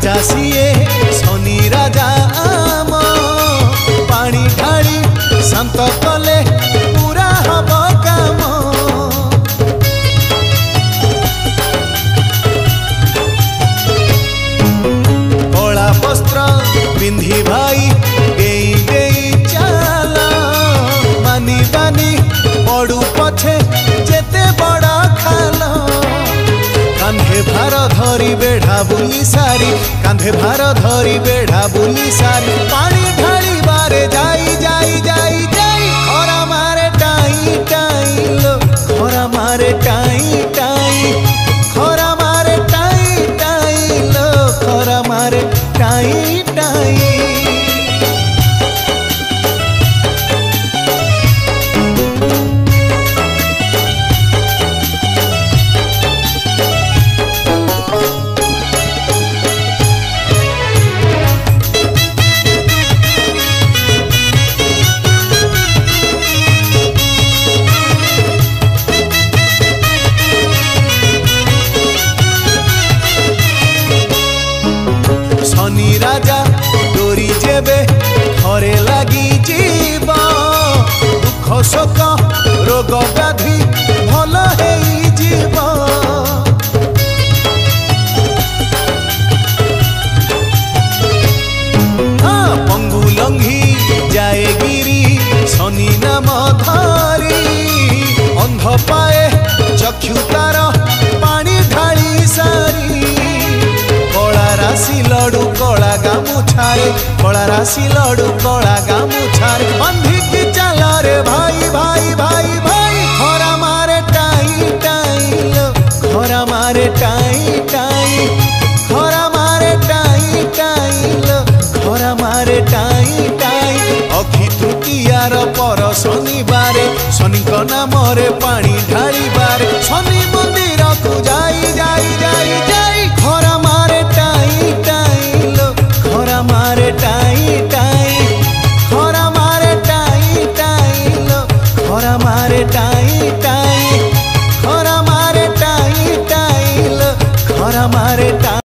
राजा CA Shani राजा आम पानी ढाली शांत कले पूरा हब काम। कला वस्त्र पिंधि भाई गेई गेई चाल मानी बानी पड़ू पछे जेते बड़ा खाल। कांधे भार धरी बेढ़ा बुली सारी कांधे भार धरी बेढ़ा बुली सारी पानी ढाली बारे जाई जाई जाई जाई खरा मारे टाई टाई लो खरा मारे टाई टाई खरा मारे टाई टाई लो खरा मारे टाई टाई। शनि राजा डोरी जेबे घरे लगी जीव दुख शोक रोग व्याधि भल हेई जीव। हाँ पंगु लंघी जाए गिरी शनि नाम धरी अंध पाए चक्षु तार पानी ढाली सारी। कला राशि लड़ू कला गामुछारे कला राशि लड़ू कला गामुछारे बंधी की चला रे भाई भाई भाई।